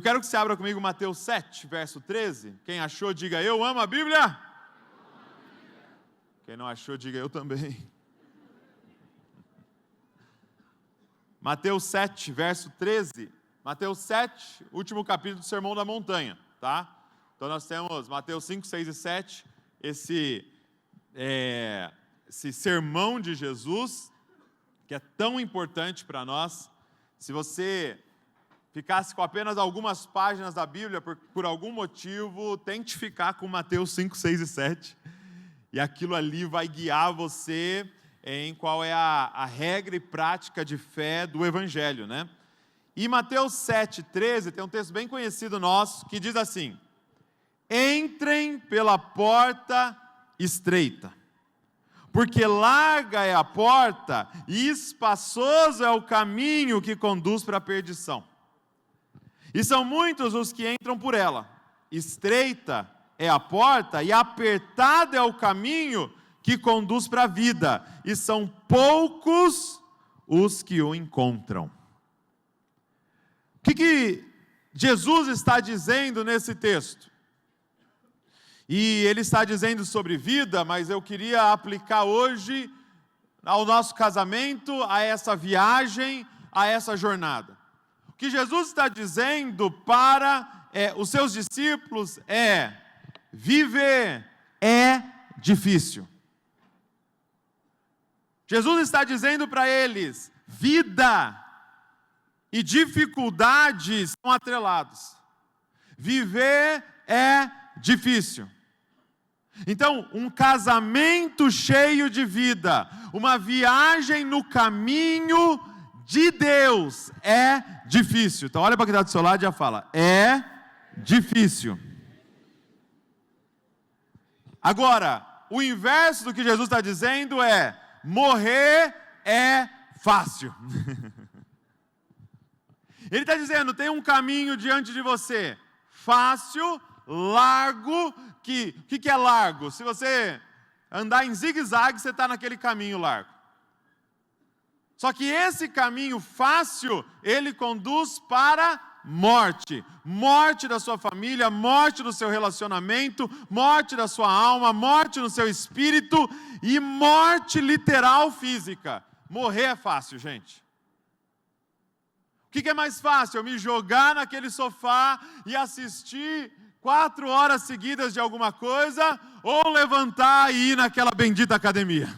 Eu quero que você abra comigo Mateus 7, verso 13. Quem achou, diga eu amo a Bíblia. Quem não achou, diga eu também. Mateus 7, verso 13. Mateus 7, último capítulo do Sermão da Montanha, tá? Então nós temos Mateus 5, 6 e 7, esse sermão de Jesus, que é tão importante para nós. Se você ficasse com apenas algumas páginas da Bíblia, por algum motivo, tente ficar com Mateus 5, 6 e 7, e aquilo ali vai guiar você em qual é a regra e prática de fé do Evangelho, né? E Mateus 7, 13, tem um texto bem conhecido nosso, que diz assim: entrem pela porta estreita, porque larga é a porta e espaçoso é o caminho que conduz para a perdição. E são muitos os que entram por ela. Estreita é a porta e apertado é o caminho que conduz para a vida, e são poucos os que o encontram. O que Jesus está dizendo nesse texto? E ele está dizendo sobre vida, mas eu queria aplicar hoje ao nosso casamento, a essa viagem, a essa jornada. O que Jesus está dizendo para os seus discípulos é: viver é difícil. Jesus está dizendo para eles: vida e dificuldade são atrelados. Viver é difícil. Então, um casamento cheio de vida, uma viagem no caminho de Deus é difícil. Então, olha para quem está do seu lado e já fala: é difícil. Agora, o inverso do que Jesus está dizendo é: morrer é fácil. Ele está dizendo: tem um caminho diante de você, fácil, largo. O que é largo? Se você andar em zigue-zague, você está naquele caminho largo. Só que esse caminho fácil, ele conduz para morte. Morte da sua família, morte do seu relacionamento, morte da sua alma, morte no seu espírito e morte literal física. Morrer é fácil, gente. O que é mais fácil? Eu me jogar naquele sofá e assistir 4 horas seguidas de alguma coisa, ou levantar e ir naquela bendita academia?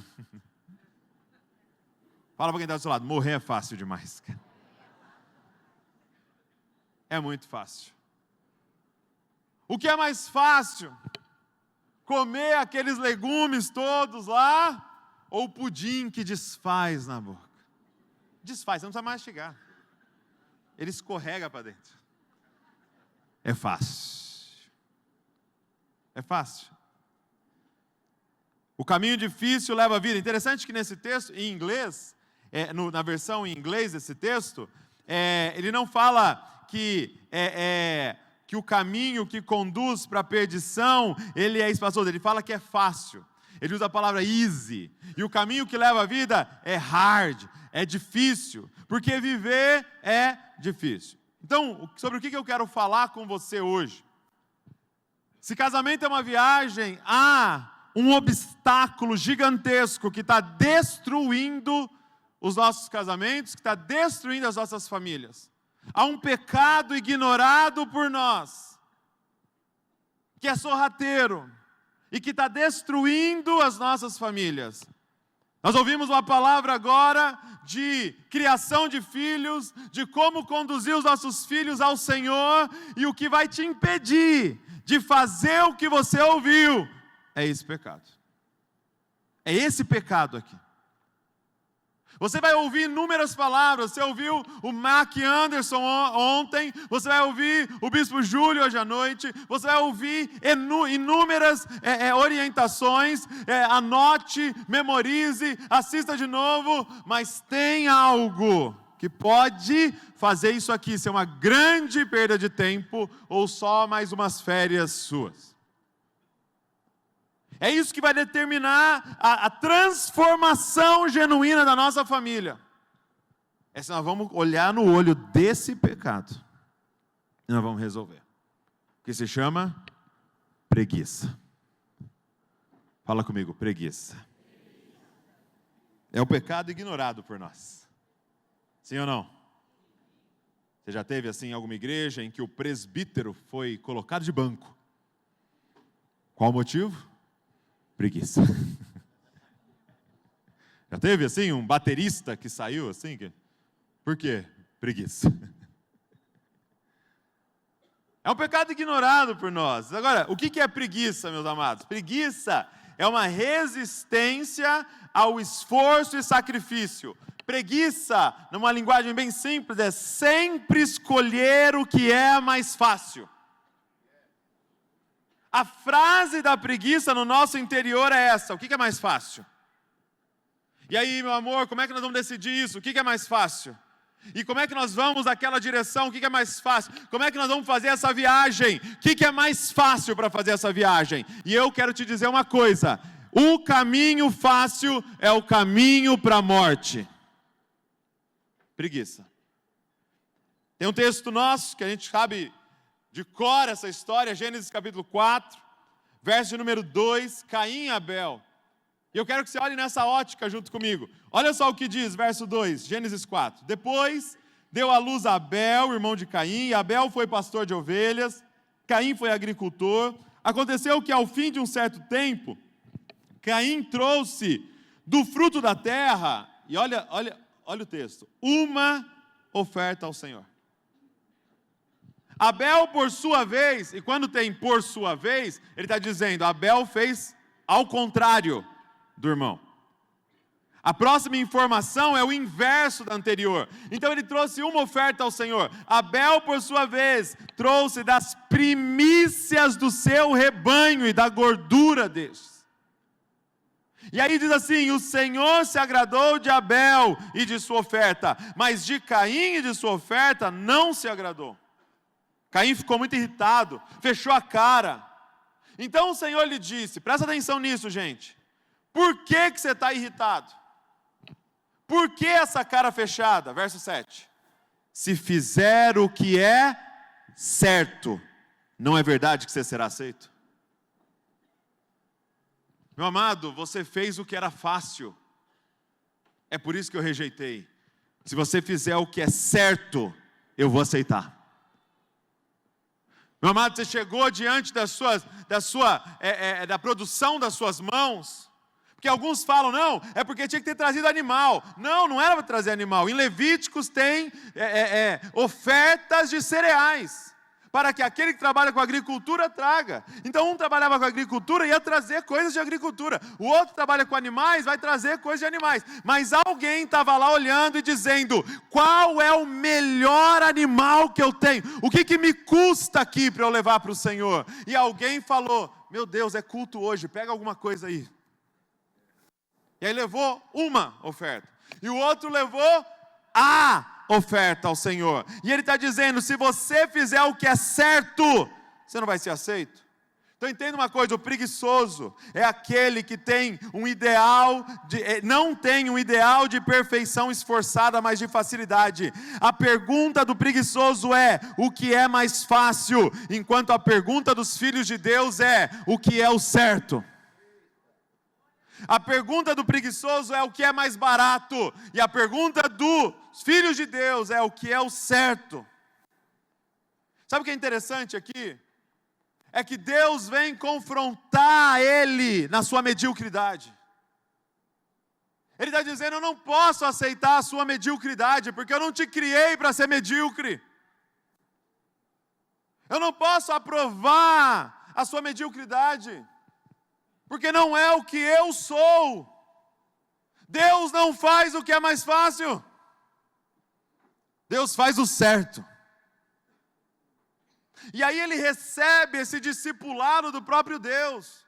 Fala para quem está do seu lado: morrer é fácil demais. É muito fácil. O que é mais fácil? Comer aqueles legumes todos lá, ou o pudim que desfaz na boca? Desfaz, você não precisa mastigar. Ele escorrega para dentro. É fácil. É fácil. O caminho difícil leva a vida. Interessante que nesse texto, em inglês, na versão em inglês desse texto, ele não fala que o caminho que conduz para a perdição, ele é espaçoso. Ele fala que é fácil. Ele usa a palavra easy. E o caminho que leva a vida é hard, é difícil. Porque viver é difícil. Então, sobre o que eu quero falar com você hoje? Se casamento é uma viagem, há um obstáculo gigantesco que está destruindo os nossos casamentos, que está destruindo as nossas famílias. Há um pecado ignorado por nós, que é sorrateiro, e que está destruindo as nossas famílias. Nós ouvimos uma palavra agora de criação de filhos, de como conduzir os nossos filhos ao Senhor, e o que vai te impedir de fazer o que você ouviu é esse pecado. É esse pecado aqui. Você vai ouvir inúmeras palavras. Você ouviu o Mac Anderson ontem, você vai ouvir o Bispo Júlio hoje à noite, você vai ouvir inúmeras orientações. Anote, memorize, assista de novo, mas tem algo que pode fazer isso aqui ser uma grande perda de tempo ou só mais umas férias suas. É isso que vai determinar a transformação genuína da nossa família. Nós vamos olhar no olho desse pecado. E nós vamos resolver. Que se chama preguiça. Fala comigo, preguiça. É o pecado ignorado por nós. Sim ou não? Você já teve assim em alguma igreja em que o presbítero foi colocado de banco? Qual o motivo? Preguiça. Já teve assim um baterista que saiu assim? Por quê? Preguiça. É um pecado ignorado por nós. Agora, o que é preguiça, meus amados? Preguiça é uma resistência ao esforço e sacrifício. Preguiça, numa linguagem bem simples, é sempre escolher o que é mais fácil. A frase da preguiça no nosso interior é essa: o que é mais fácil? E aí, meu amor, como é que nós vamos decidir isso? O que é mais fácil? E como é que nós vamos naquela direção? O que é mais fácil? Como é que nós vamos fazer essa viagem? O que é mais fácil para fazer essa viagem? E eu quero te dizer uma coisa: o caminho fácil é o caminho para a morte. Preguiça. Tem um texto nosso que a gente sabe de cor essa história, Gênesis capítulo 4, verso de número 2, Caim e Abel. E eu quero que você olhe nessa ótica junto comigo. Olha só o que diz, verso 2, Gênesis 4. Depois deu à luz a Abel, irmão de Caim, e Abel foi pastor de ovelhas, Caim foi agricultor. Aconteceu que ao fim de um certo tempo, Caim trouxe do fruto da terra, e olha o texto, uma oferta ao Senhor. Abel, por sua vez, e quando tem por sua vez, ele está dizendo, Abel fez ao contrário do irmão. A próxima informação é o inverso da anterior. Então ele trouxe uma oferta ao Senhor. Abel, por sua vez, trouxe das primícias do seu rebanho e da gordura destes. E aí diz assim, o Senhor se agradou de Abel e de sua oferta, mas de Caim e de sua oferta não se agradou. Caim ficou muito irritado, fechou a cara. Então o Senhor lhe disse, presta atenção nisso, gente. Por que você está irritado? Por que essa cara fechada? Verso 7. Se fizer o que é certo, não é verdade que você será aceito? Meu amado, você fez o que era fácil. É por isso que eu rejeitei. Se você fizer o que é certo, eu vou aceitar. Meu amado, você chegou diante da produção das suas mãos, porque alguns falam, não, é porque tinha que ter trazido animal. Não, não era para trazer animal. Em Levíticos tem ofertas de cereais, para que aquele que trabalha com agricultura traga. Então um trabalhava com agricultura e ia trazer coisas de agricultura. O outro trabalha com animais, vai trazer coisas de animais. Mas alguém estava lá olhando e dizendo, qual é o melhor animal que eu tenho? O que me custa aqui para eu levar para o Senhor? E alguém falou, meu Deus, é culto hoje, pega alguma coisa aí. E aí levou uma oferta. E o outro levou a oferta ao Senhor. E ele está dizendo, se você fizer o que é certo, você não vai ser aceito. Então entenda uma coisa, o preguiçoso é aquele que tem um ideal, não tem um ideal de perfeição esforçada, mas de facilidade. A pergunta do preguiçoso é, o que é mais fácil? Enquanto a pergunta dos filhos de Deus é, o que é o certo? A pergunta do preguiçoso é o que é mais barato. E a pergunta dos filhos de Deus é o que é o certo. Sabe o que é interessante aqui? É que Deus vem confrontar ele na sua mediocridade. Ele está dizendo, eu não posso aceitar a sua mediocridade, porque eu não te criei para ser medíocre. Eu não posso aprovar a sua mediocridade, porque não é o que eu sou. Deus não faz o que é mais fácil. Deus faz o certo. E aí ele recebe esse discipulado do próprio Deus.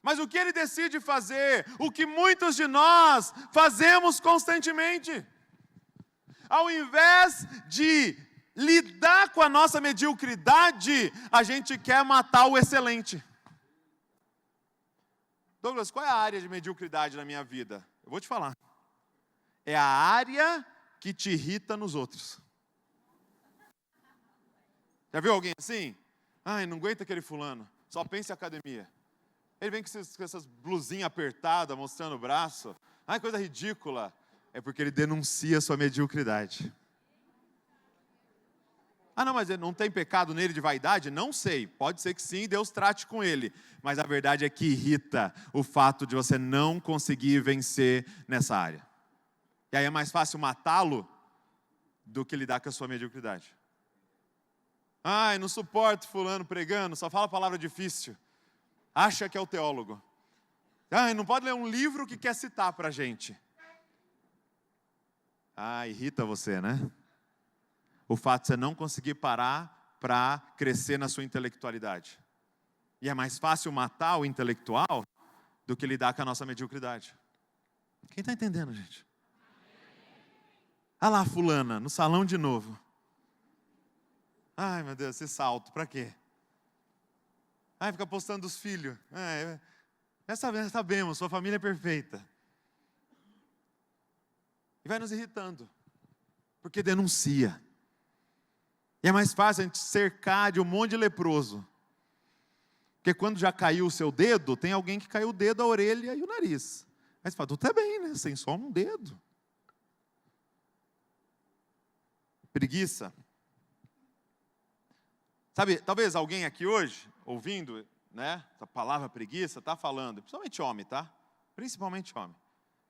Mas o que ele decide fazer? O que muitos de nós fazemos constantemente. Ao invés de lidar com a nossa mediocridade, a gente quer matar o excelente. Douglas, qual é a área de mediocridade na minha vida? Eu vou te falar. É a área que te irrita nos outros. Já viu alguém assim? Ai, não aguenta aquele fulano, só pensa em academia. Ele vem com essas blusinhas apertadas, mostrando o braço. Ai, coisa ridícula. É porque ele denuncia a sua mediocridade. Ah, não, mas não tem pecado nele de vaidade? Não sei. Pode ser que sim, Deus trate com ele. Mas a verdade é que irrita o fato de você não conseguir vencer nessa área. E aí é mais fácil matá-lo do que lidar com a sua mediocridade. Ai, não suporto fulano pregando, só fala palavra difícil. Acha que é o teólogo. Ai, não pode ler um livro que quer citar para a gente. Ah, irrita você, né? O fato de você não conseguir parar para crescer na sua intelectualidade. E é mais fácil matar o intelectual do que lidar com a nossa mediocridade. Quem está entendendo, gente? Ah lá, fulana, no salão de novo. Ai, meu Deus, esse salto, para quê? Ai, fica postando os filhos. Sabemos, sua família é perfeita. E vai nos irritando, porque denuncia. E é mais fácil a gente cercar de um monte de leproso. Porque quando já caiu o seu dedo, tem alguém que caiu o dedo, a orelha e o nariz. Aí você fala, tu tá bem, né? Sem só um dedo. Preguiça. Sabe, talvez alguém aqui hoje, ouvindo, né, essa palavra preguiça, está falando, principalmente homem, tá? Principalmente homem.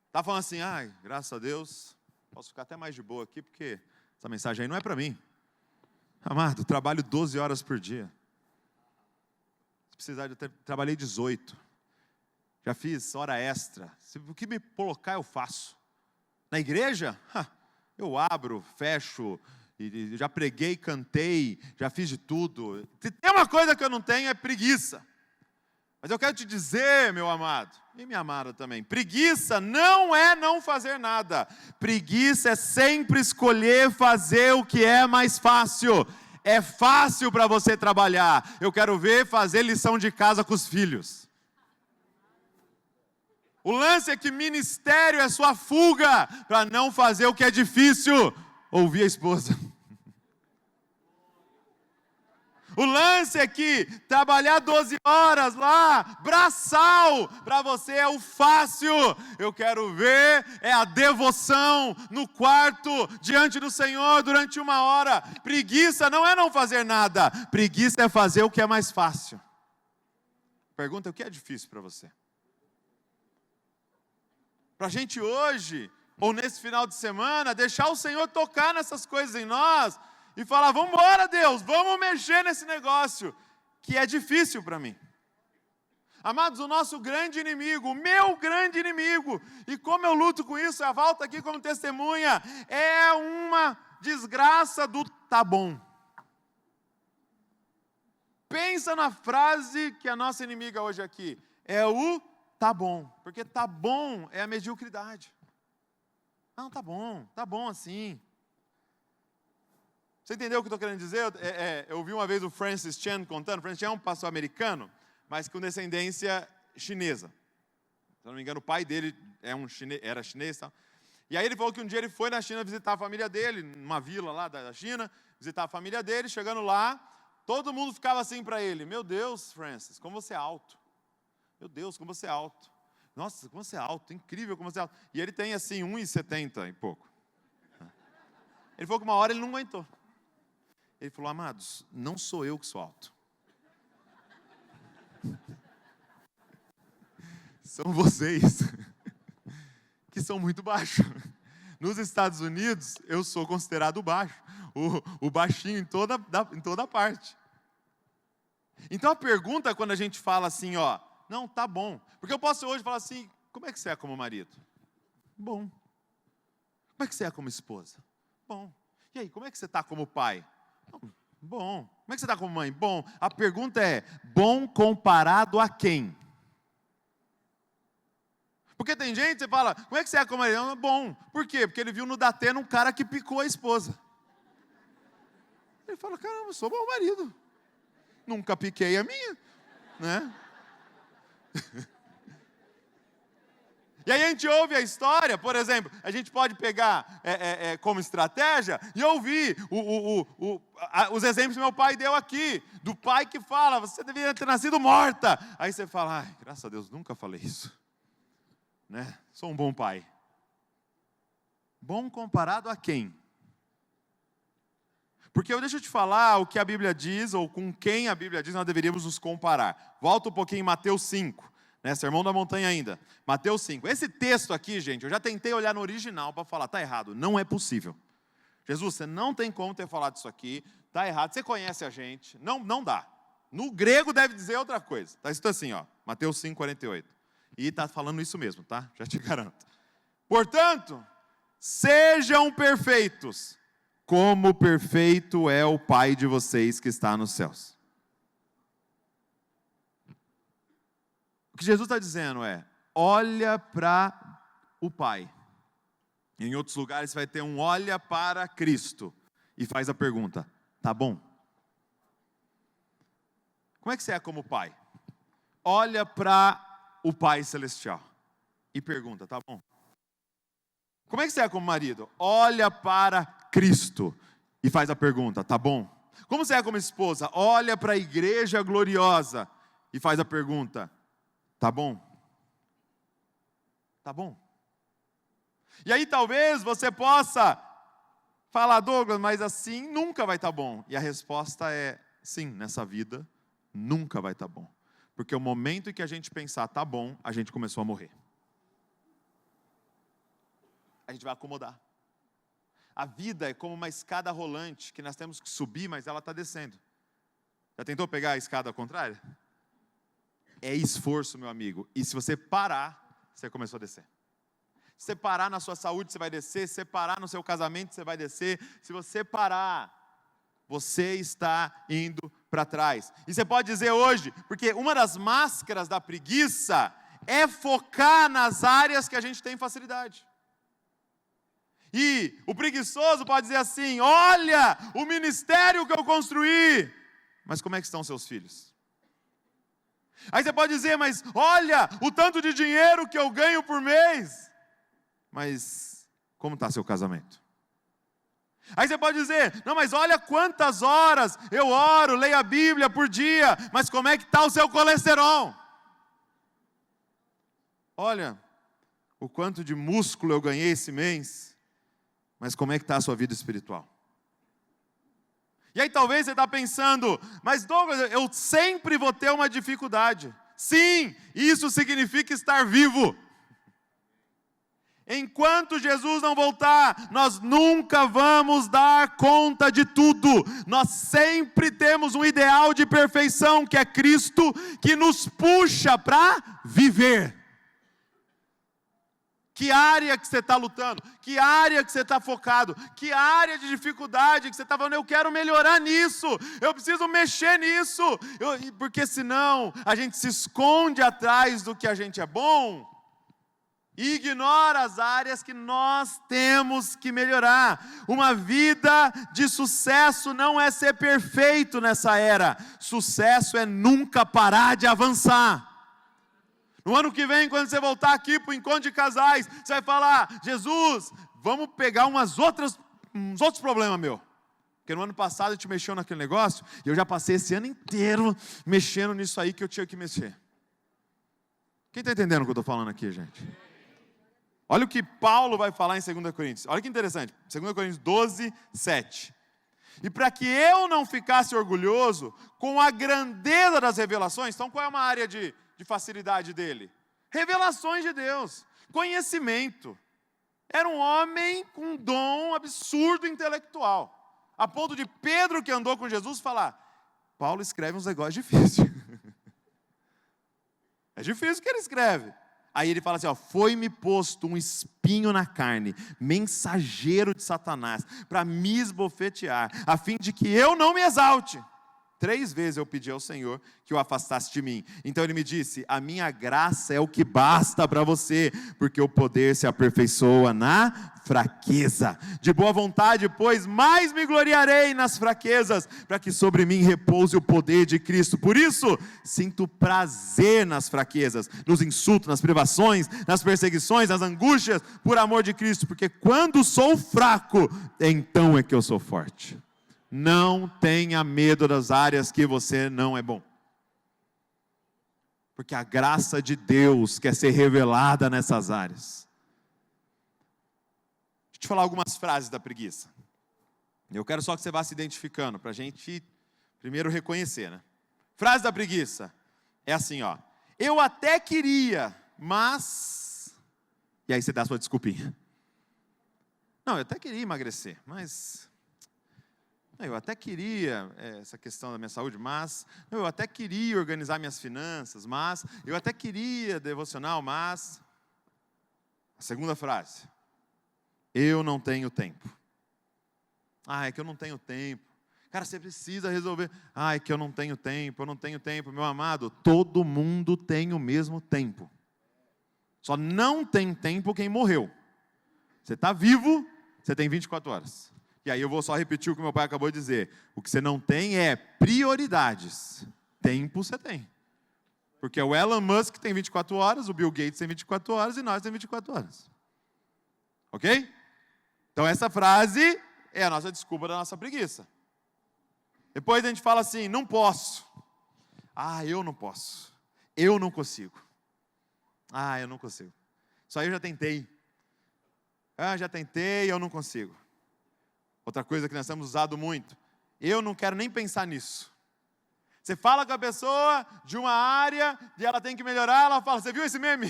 Está falando assim, ai, graças a Deus, posso ficar até mais de boa aqui, porque essa mensagem aí não é para mim. Amado, trabalho 12 horas por dia. Se precisar, eu trabalhei 18. Já fiz hora extra. O que me colocar, eu faço. Na igreja, eu abro, fecho, e já preguei, cantei, já fiz de tudo. Tem uma coisa que eu não tenho, é preguiça. Mas eu quero te dizer, meu amado, e minha amada também, preguiça não é não fazer nada. Preguiça é sempre escolher fazer o que é mais fácil. É fácil para você trabalhar. Eu quero ver fazer lição de casa com os filhos. O lance é que ministério é sua fuga para não fazer o que é difícil. Ouvir a esposa. O lance é que trabalhar 12 horas lá, braçal, para você é o fácil. Eu quero ver, é a devoção no quarto, diante do Senhor, durante 1 hora. Preguiça não é não fazer nada, preguiça é fazer o que é mais fácil. Pergunta, o que é difícil para você? Para a gente hoje, ou nesse final de semana, deixar o Senhor tocar nessas coisas em nós, e falar, vamos embora Deus, vamos mexer nesse negócio, que é difícil para mim. Amados, o nosso grande inimigo, o meu grande inimigo, e como eu luto com isso, a volta aqui como testemunha, é uma desgraça do tá bom. Pensa na frase que a nossa inimiga hoje aqui, é o tá bom, porque tá bom é a mediocridade. Não, tá bom assim. Você entendeu o que eu estou querendo dizer? Eu ouvi uma vez o Francis Chan contando. Francis Chan é um pastor americano, mas com descendência chinesa. Se não me engano, o pai dele era chinês. Tá? E aí ele falou que um dia ele foi na China visitar a família dele, numa vila lá da China, visitar a família dele. Chegando lá, todo mundo ficava assim para ele. Meu Deus, Francis, como você é alto. Meu Deus, como você é alto. Nossa, como você é alto, incrível como você é alto. E ele tem assim 1,70 e pouco. Ele falou que uma hora ele não aguentou. Ele falou, amados, não sou eu que sou alto. São vocês que são muito baixos. Nos Estados Unidos, eu sou considerado baixo. O baixinho em toda parte. Então a pergunta quando a gente fala assim, ó, não, tá bom. Porque eu posso hoje falar assim, como é que você é como marido? Bom. Como é que você é como esposa? Bom. E aí, como é que você está como pai? Bom. Como é que você está como mãe? Bom. A pergunta é, bom comparado a quem? Porque tem gente, você fala, como é que você é como marido? Bom. Por quê? Porque ele viu no Datena um cara que picou a esposa. Ele fala, caramba, eu sou bom marido. Nunca piquei a minha, né? E aí a gente ouve a história, por exemplo, a gente pode pegar como estratégia e ouvir os exemplos que meu pai deu aqui, do pai que fala, você deveria ter nascido morta. Aí você fala, ai, graças a Deus, nunca falei isso. Né? Sou um bom pai. Bom comparado a quem? Porque deixa eu te falar o que a Bíblia diz, ou com quem a Bíblia diz, nós deveríamos nos comparar. Volta um pouquinho em Mateus 5. Sermão da montanha ainda, Mateus 5. Esse texto aqui, gente, eu já tentei olhar no original para falar, está errado, não é possível. Jesus, você não tem como ter falado isso aqui, está errado, você conhece a gente, não dá. No grego deve dizer outra coisa. Está escrito assim, ó, Mateus 5, 48. E está falando isso mesmo, tá? Já te garanto. Portanto, sejam perfeitos, como perfeito é o Pai de vocês que está nos céus. O que Jesus está dizendo é, olha para o Pai. Em outros lugares vai ter um olha para Cristo. E faz a pergunta, tá bom? Como é que você é como pai? Olha para o Pai Celestial. E pergunta, tá bom? Como é que você é como marido? Olha para Cristo. E faz a pergunta, tá bom? Como você é como esposa? Olha para a igreja gloriosa. E faz a pergunta, tá bom? Tá bom? E aí talvez você possa falar, Douglas, mas assim nunca vai estar bom. E a resposta é, sim, nessa vida nunca vai estar bom. Porque o momento em que a gente pensar, tá bom, a gente começou a morrer. A gente vai acomodar. A vida é como uma escada rolante, que nós temos que subir, mas ela está descendo. Já tentou pegar a escada ao contrário? É esforço, meu amigo. E se você parar, você começou a descer. Se você parar na sua saúde, você vai descer. Se você parar no seu casamento, você vai descer. Se você parar, você está indo para trás. E você pode dizer hoje, porque uma das máscaras da preguiça é focar nas áreas que a gente tem facilidade. E o preguiçoso pode dizer assim, olha o ministério que eu construí. Mas como é que estão seus filhos? Aí você pode dizer, mas olha o tanto de dinheiro que eu ganho por mês. Mas como está seu casamento? Aí você pode dizer, não, mas olha quantas horas eu oro, leio a Bíblia por dia. Mas como é que está o seu colesterol? Olha o quanto de músculo eu ganhei esse mês. Mas como é que está a sua vida espiritual? E aí talvez você está pensando, mas Douglas, eu sempre vou ter uma dificuldade. Sim, isso significa estar vivo. Enquanto Jesus não voltar, nós nunca vamos dar conta de tudo. Nós sempre temos um ideal de perfeição, que é Cristo, que nos puxa para viver. Que área que você está lutando? Que área que você está focado? Que área de dificuldade que você está falando? Eu quero melhorar nisso, eu preciso mexer nisso, porque senão a gente se esconde atrás do que a gente é bom e ignora as áreas que nós temos que melhorar. Uma vida de sucesso não é ser perfeito nessa era, sucesso é nunca parar de avançar. No ano que vem, quando você voltar aqui para o encontro de casais, você vai falar, Jesus, vamos pegar uns outros problemas meu. Porque no ano passado a gente mexeu naquele negócio, e eu já passei esse ano inteiro mexendo nisso aí que eu tinha que mexer. Quem está entendendo o que eu estou falando aqui, gente? Olha o que Paulo vai falar em 2 Coríntios. Olha que interessante, 2 Coríntios 12, 7. E para que eu não ficasse orgulhoso com a grandeza das revelações, então qual é uma área de facilidade dele? Revelações de Deus, conhecimento. Era um homem com um dom absurdo intelectual, a ponto de Pedro, que andou com Jesus, falar, Paulo escreve uns negócios difíceis. É difícil o que ele escreve. Aí ele fala assim, ó, foi-me posto um espinho na carne, mensageiro de Satanás, para me esbofetear, a fim de que eu não me exalte. 3 vezes eu pedi ao Senhor que o afastasse de mim. Então ele me disse, a minha graça é o que basta para você, porque o poder se aperfeiçoa na fraqueza. De boa vontade, pois, mais me gloriarei nas fraquezas, para que sobre mim repouse o poder de Cristo. Por isso, sinto prazer nas fraquezas, nos insultos, nas privações, nas perseguições, nas angústias, por amor de Cristo, porque quando sou fraco, então é que eu sou forte. Não tenha medo das áreas que você não é bom. Porque a graça de Deus quer ser revelada nessas áreas. Deixa eu te falar algumas frases da preguiça. Eu quero só que você vá se identificando, para a gente primeiro reconhecer, né? Frase da preguiça é assim, ó. Eu até queria, mas... E aí você dá a sua desculpinha. Não, eu até queria emagrecer, mas... Eu até queria essa questão da minha saúde, mas... Eu até queria organizar minhas finanças, mas... Eu até queria devocional, mas... A segunda frase. Eu não tenho tempo. Ah, é que eu não tenho tempo. Cara, você precisa resolver. Ah, é que eu não tenho tempo, eu não tenho tempo. Meu amado, todo mundo tem o mesmo tempo. Só não tem tempo quem morreu. Você está vivo, você tem 24 horas. E aí eu vou só repetir o que meu pai acabou de dizer. O que você não tem é prioridades. Tempo você tem. Porque o Elon Musk tem 24 horas, o Bill Gates tem 24 horas e nós temos 24 horas. Ok? Então essa frase é a nossa desculpa da nossa preguiça. Depois a gente fala assim, não posso. Ah, eu não posso. Eu não consigo. Ah, eu não consigo. Isso aí eu já tentei. Ah, já tentei, eu não consigo. Outra coisa que nós temos usado muito. Eu não quero nem pensar nisso. Você fala com a pessoa de uma área e ela tem que melhorar, ela fala, você viu esse meme?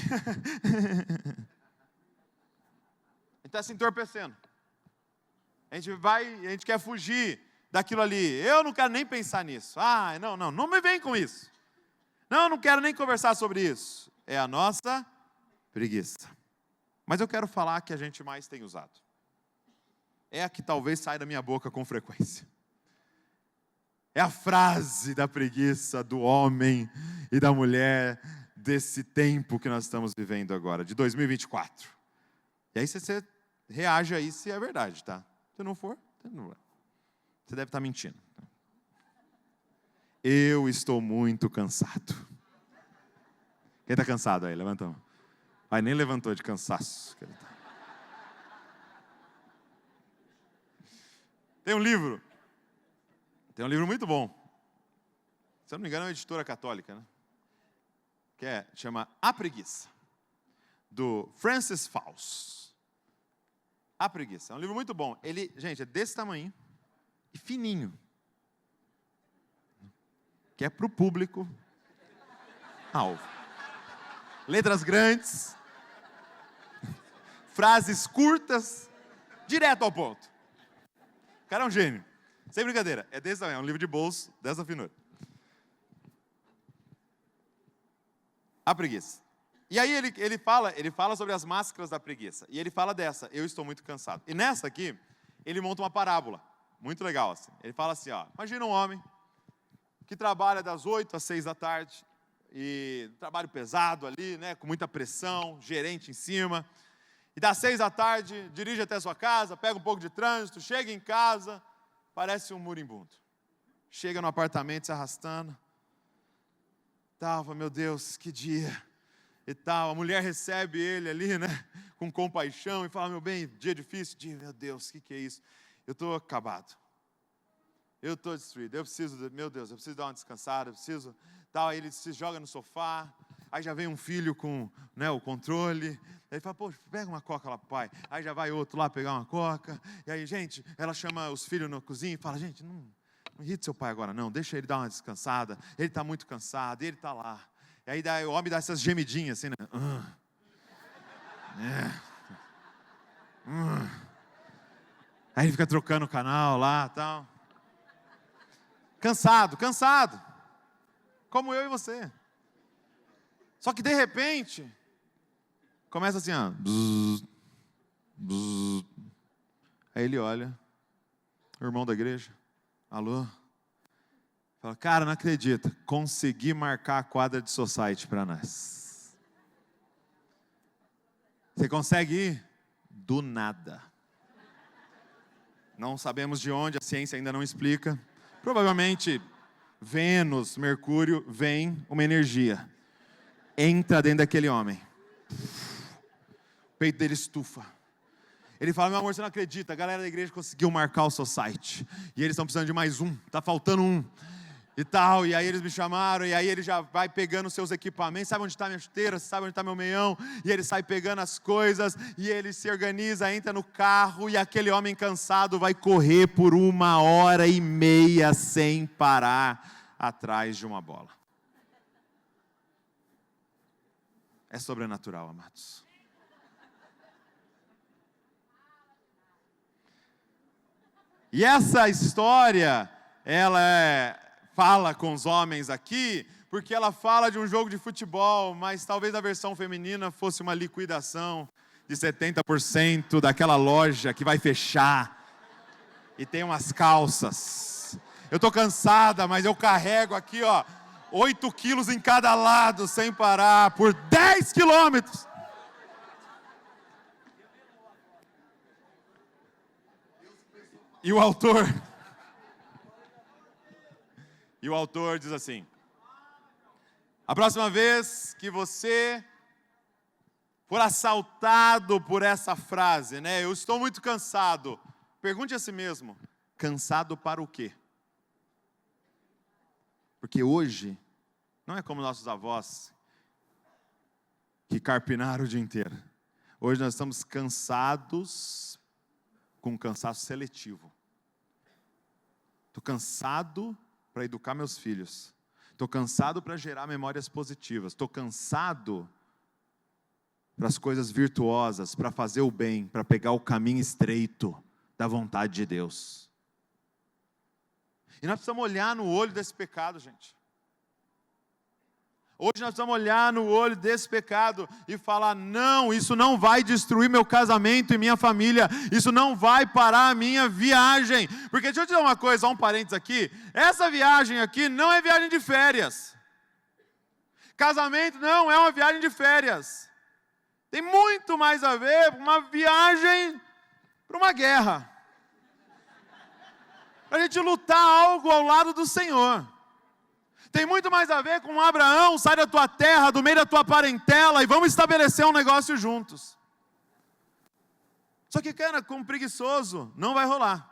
Está se entorpecendo. A gente quer fugir daquilo ali. Eu não quero nem pensar nisso. Ah, não me vem com isso. Não quero nem conversar sobre isso. É a nossa preguiça. Mas eu quero falar que a gente mais tem usado. É a que talvez saia da minha boca com frequência. É a frase da preguiça do homem e da mulher desse tempo que nós estamos vivendo agora, de 2024. E aí você reage aí se é verdade, tá? Se não for, você deve estar mentindo. Eu estou muito cansado. Quem está cansado aí? Levanta a mão. Pai, nem levantou de cansaço. Tem um livro muito bom. Se eu não me engano é uma editora católica, né? Chama A Preguiça, do Francis Faust. A Preguiça, é um livro muito bom. Ele, gente, é desse tamanho e fininho. Que é para o público alvo. Letras grandes, frases curtas, direto ao ponto. O cara é um gênio. Sem brincadeira, é desse tamanho, é um livro de bolso, dessa finura. A preguiça. E aí ele fala sobre as máscaras da preguiça. E ele fala dessa, eu estou muito cansado. E nessa aqui, ele monta uma parábola, muito legal. Assim. Ele fala assim, ó, imagina um homem que trabalha das 8 às 6 da tarde, e trabalho pesado ali, né, com muita pressão, gerente em cima. E das 6 da tarde, dirige até a sua casa, pega um pouco de trânsito, chega em casa, parece um moribundo. Chega no apartamento se arrastando. Fala, meu Deus, que dia. E tal, a mulher recebe ele ali, né, com compaixão, e fala, meu bem, dia difícil, meu Deus, o que é isso? Eu estou acabado. Eu estou destruído, eu preciso dar uma descansada, eu preciso... Tal, aí ele se joga no sofá, aí já vem um filho com, né, o controle, aí ele fala, pô, pega uma coca lá pro pai, aí já vai outro lá pegar uma coca, e aí, gente, ela chama os filhos na cozinha e fala, gente, não irrita seu pai agora não, deixa ele dar uma descansada, ele está muito cansado, e ele está lá, e aí o homem dá essas gemidinhas assim, né, aí ele fica trocando o canal lá, tal, cansado, como eu e você. Só que de repente, começa assim, ó. Bzz, bzz. Aí ele olha, o irmão da igreja, alô? Fala, cara, não acredito, consegui marcar a quadra de society para nós. Você consegue ir? Do nada. Não sabemos de onde, a ciência ainda não explica. Provavelmente Vênus, Mercúrio, vem uma energia. Entra dentro daquele homem. O peito dele estufa. Ele fala, meu amor, você não acredita, a galera da igreja conseguiu marcar o society. E eles estão precisando de mais um, está faltando um. E tal, e aí eles me chamaram, e aí ele já vai pegando os seus equipamentos, sabe onde está minha chuteira, sabe onde está meu meião, e ele sai pegando as coisas, e ele se organiza, entra no carro, e aquele homem cansado vai correr por 1h30 sem parar, atrás de uma bola. É sobrenatural, amados. E essa história, ela fala com os homens aqui, porque ela fala de um jogo de futebol, mas talvez a versão feminina fosse uma liquidação de 70% daquela loja que vai fechar, e tem umas calças. Eu estou cansada, mas eu carrego aqui, 8 quilos em cada lado, sem parar, por 10 quilômetros. E o autor diz assim: a próxima vez que você for assaltado por essa frase, né? Eu estou muito cansado. Pergunte a si mesmo, cansado para o quê? Porque hoje, não é como nossos avós, que carpinaram o dia inteiro. Hoje nós estamos cansados, com um cansaço seletivo. Estou cansado para educar meus filhos. Estou cansado para gerar memórias positivas. Estou cansado para as coisas virtuosas, para fazer o bem, para pegar o caminho estreito da vontade de Deus. E nós precisamos olhar no olho desse pecado, gente. Hoje nós precisamos olhar no olho desse pecado e falar, não, isso não vai destruir meu casamento e minha família, isso não vai parar a minha viagem. Porque deixa eu te dizer uma coisa, só um parênteses aqui, essa viagem aqui não é viagem de férias. Casamento não é uma viagem de férias. Tem muito mais a ver com uma viagem para uma guerra. Para a gente lutar algo ao lado do Senhor. Tem muito mais a ver com Abraão, sai da tua terra, do meio da tua parentela, e vamos estabelecer um negócio juntos. Só que, cara, com preguiçoso, não vai rolar.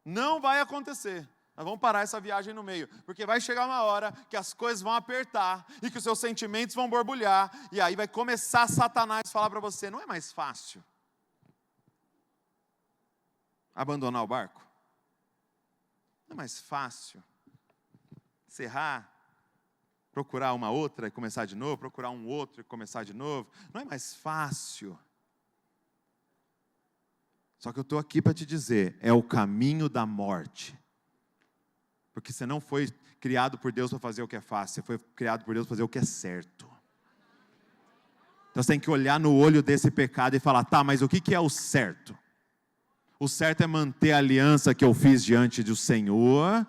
Não vai acontecer. Nós vamos parar essa viagem no meio, porque vai chegar uma hora que as coisas vão apertar, e que os seus sentimentos vão borbulhar, e aí vai começar Satanás a falar para você, não é mais fácil abandonar o barco? Não é mais fácil encerrar, procurar uma outra e começar de novo, procurar um outro e começar de novo? Não é mais fácil? Só que eu estou aqui para te dizer, é o caminho da morte. Porque você não foi criado por Deus para fazer o que é fácil, você foi criado por Deus para fazer o que é certo. Então você tem que olhar no olho desse pecado e falar, tá, mas o que é o certo? O certo é manter a aliança que eu fiz diante do Senhor,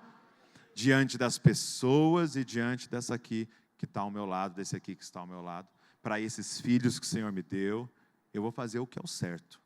diante das pessoas e diante dessa aqui que está ao meu lado, desse aqui que está ao meu lado. Para esses filhos que o Senhor me deu, eu vou fazer o que é o certo.